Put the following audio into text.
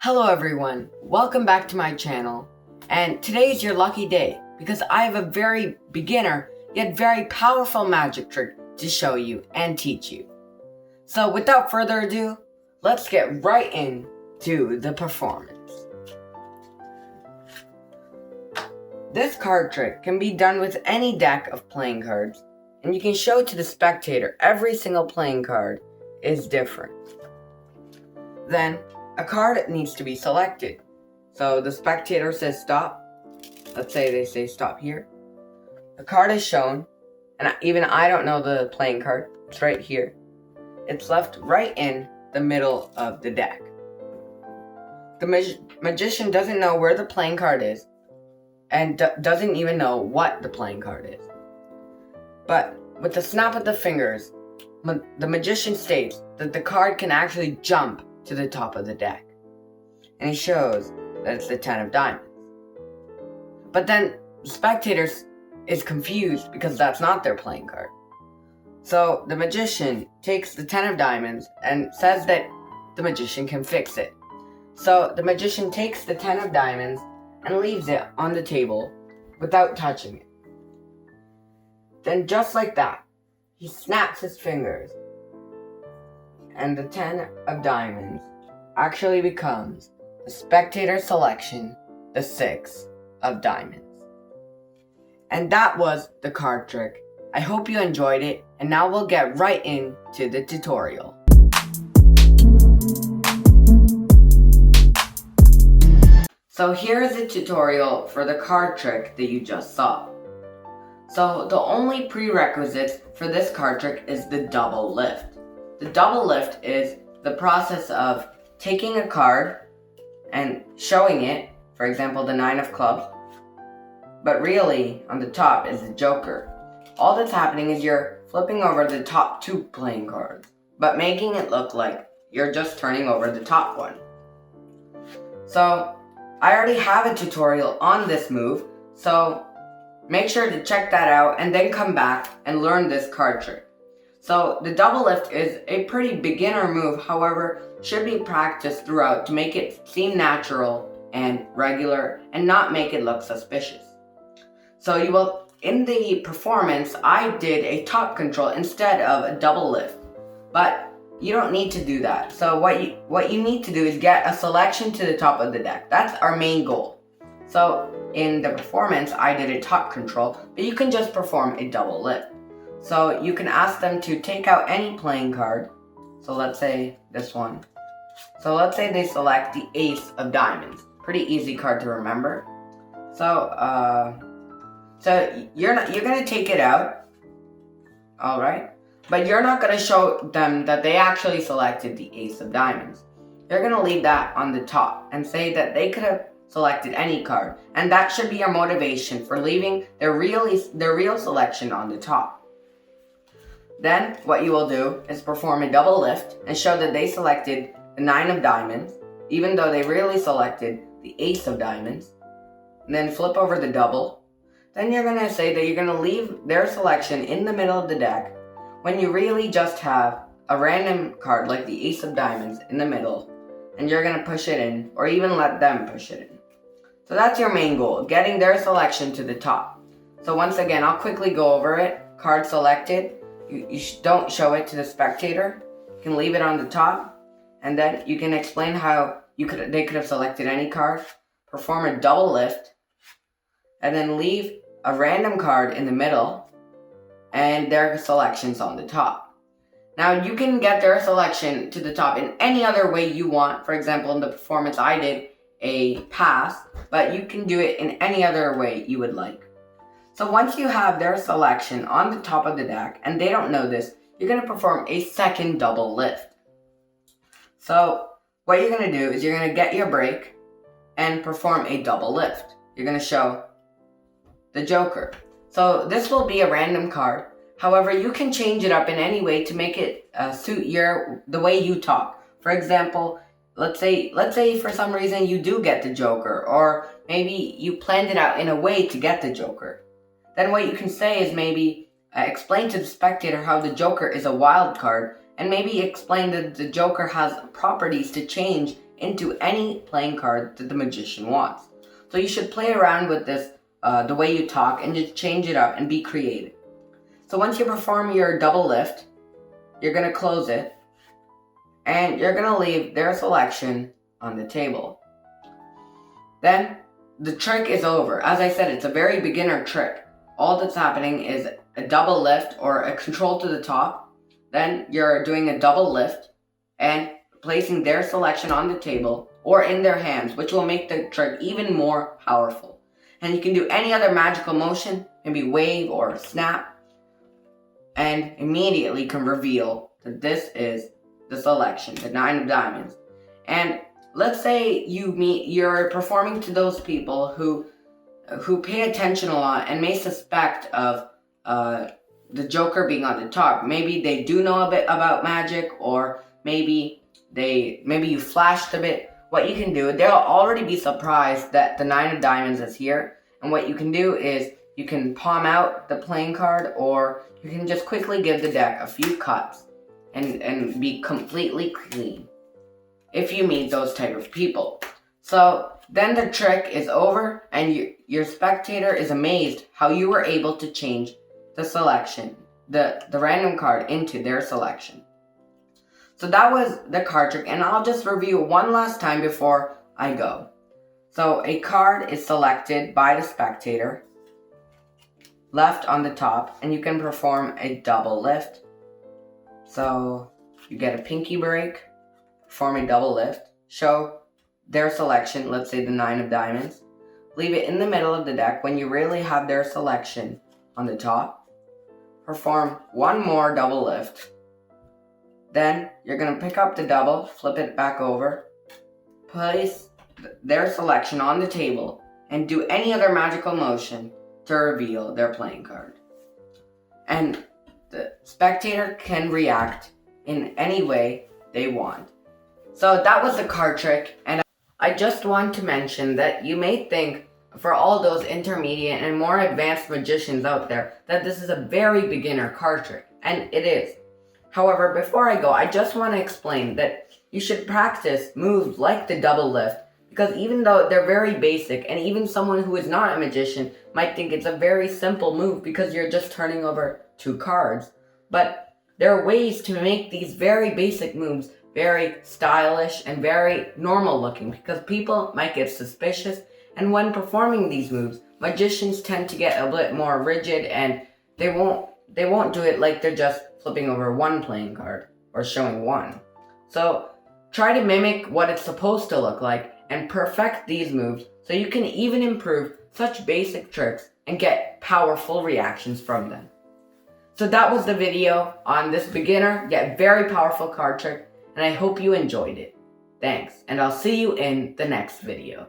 Hello everyone, welcome back to my channel, and today is your lucky day because I have a very beginner yet very powerful magic trick to show you and teach you. So without further ado, let's get right into the performance. This card trick can be done with any deck of playing cards, and you can show to the spectator every single playing card is different. Then, a card needs to be selected. So the spectator says stop. Let's say they say stop here. The card is shown, and even I don't know the playing card. It's right here. It's left right in the middle of the deck. The magician doesn't know where the playing card is, and doesn't even know what the playing card is. But with the snap of the fingers, the magician states that the card can actually jump to the top of the deck. And he shows that it's the 10 of diamonds. But then the spectator is confused because that's not their playing card. So the magician takes the 10 of diamonds and says that the magician can fix it. So the magician takes the 10 of diamonds and leaves it on the table without touching it. Then just like that, he snaps his fingers, and the 10 of diamonds actually becomes the spectator selection, the 6 of diamonds. And that was the card trick. I hope you enjoyed it, and now we'll get right into the tutorial. So here is the tutorial for the card trick that you just saw. So the only prerequisites for this card trick is the double lift. The double lift is the process of taking a card and showing it, for example, the 9 of clubs, but really on the top is the joker. All that's happening is you're flipping over the top 2 playing cards, but making it look like you're just turning over the top one. So I already have a tutorial on this move, so make sure to check that out and then come back and learn this card trick. So the double lift is a pretty beginner move, however, should be practiced throughout to make it seem natural and regular and not make it look suspicious. So in the performance, I did a top control instead of a double lift, but you don't need to do that. So what you need to do is get a selection to the top of the deck. That's our main goal. So in the performance, I did a top control, but you can just perform a double lift. So you can ask them to take out any playing card. So let's say this one. So let's say they select the ace of diamonds. Pretty easy card to remember. So you're gonna take it out, all right? But you're not gonna show them that they actually selected the ace of diamonds. You're gonna leave that on the top and say that they could have selected any card, and that should be your motivation for leaving their real selection on the top. Then what you will do is perform a double lift and show that they selected the 9 of diamonds, even though they really selected the ace of diamonds. And then flip over the double. Then you're going to say that you're going to leave their selection in the middle of the deck when you really just have a random card like the ace of diamonds in the middle, and you're going to push it in, or even let them push it in. So that's your main goal, getting their selection to the top. So once again, I'll quickly go over it. Card selected. You don't show it to the spectator. You can leave it on the top, and then you can explain how they could have selected any card, perform a double lift, and then leave a random card in the middle, and their selections on the top. Now you can get their selection to the top in any other way you want. For example, in the performance I did a pass, but you can do it in any other way you would like. So once you have their selection on the top of the deck, and they don't know this, you're going to perform a second double lift. So what you're going to do is you're going to get your break and perform a double lift. You're going to show the joker. So this will be a random card. However, you can change it up in any way to make it suit the way you talk. For example, let's say for some reason you do get the joker, or maybe you planned it out in a way to get the joker. Then what you can say is maybe explain to the spectator how the joker is a wild card, and maybe explain that the joker has properties to change into any playing card that the magician wants. So you should play around with this, the way you talk, and just change it up and be creative. So once you perform your double lift, you're going to close it, and you're going to leave their selection on the table. Then the trick is over. As I said, it's a very beginner trick. All that's happening is a double lift or a control to the top. Then you're doing a double lift and placing their selection on the table or in their hands, which will make the trick even more powerful. And you can do any other magical motion, maybe wave or snap, and immediately can reveal that this is the selection, the 9 of diamonds. And let's say you're performing to those people who pay attention a lot and may suspect of the Joker being on the top. Maybe they do know a bit about magic, or maybe you flashed a bit. What you can do, they'll already be surprised that the 9 of diamonds is here. And what you can do is you can palm out the playing card, or you can just quickly give the deck a few cuts and be completely clean if you meet those type of people. So then the trick is over, and your spectator is amazed how you were able to change the selection, the random card, into their selection. So that was the card trick, and I'll just review one last time before I go. So a card is selected by the spectator, left on the top, and you can perform a double lift. So you get a pinky break, perform a double lift, show their selection, let's say the 9 of diamonds, leave it in the middle of the deck when you really have their selection on the top, perform one more double lift, then you're going to pick up the double, flip it back over, place their selection on the table, and do any other magical motion to reveal their playing card. And the spectator can react in any way they want. So that was the card trick, and I just want to mention that you may think, for all those intermediate and more advanced magicians out there, that this is a very beginner card trick, and it is. However, before I go, I just want to explain that you should practice moves like the double lift, because even though they're very basic, and even someone who is not a magician might think it's a very simple move because you're just turning over 2 cards, but there are ways to make these very basic moves very stylish and very normal looking, because people might get suspicious, and when performing these moves, magicians tend to get a bit more rigid, and they won't do it like they're just flipping over 1 playing card or showing 1. So try to mimic what it's supposed to look like and perfect these moves so you can even improve such basic tricks and get powerful reactions from them. So that was the video on this beginner yet very powerful card trick, and I hope you enjoyed it. Thanks, and I'll see you in the next video.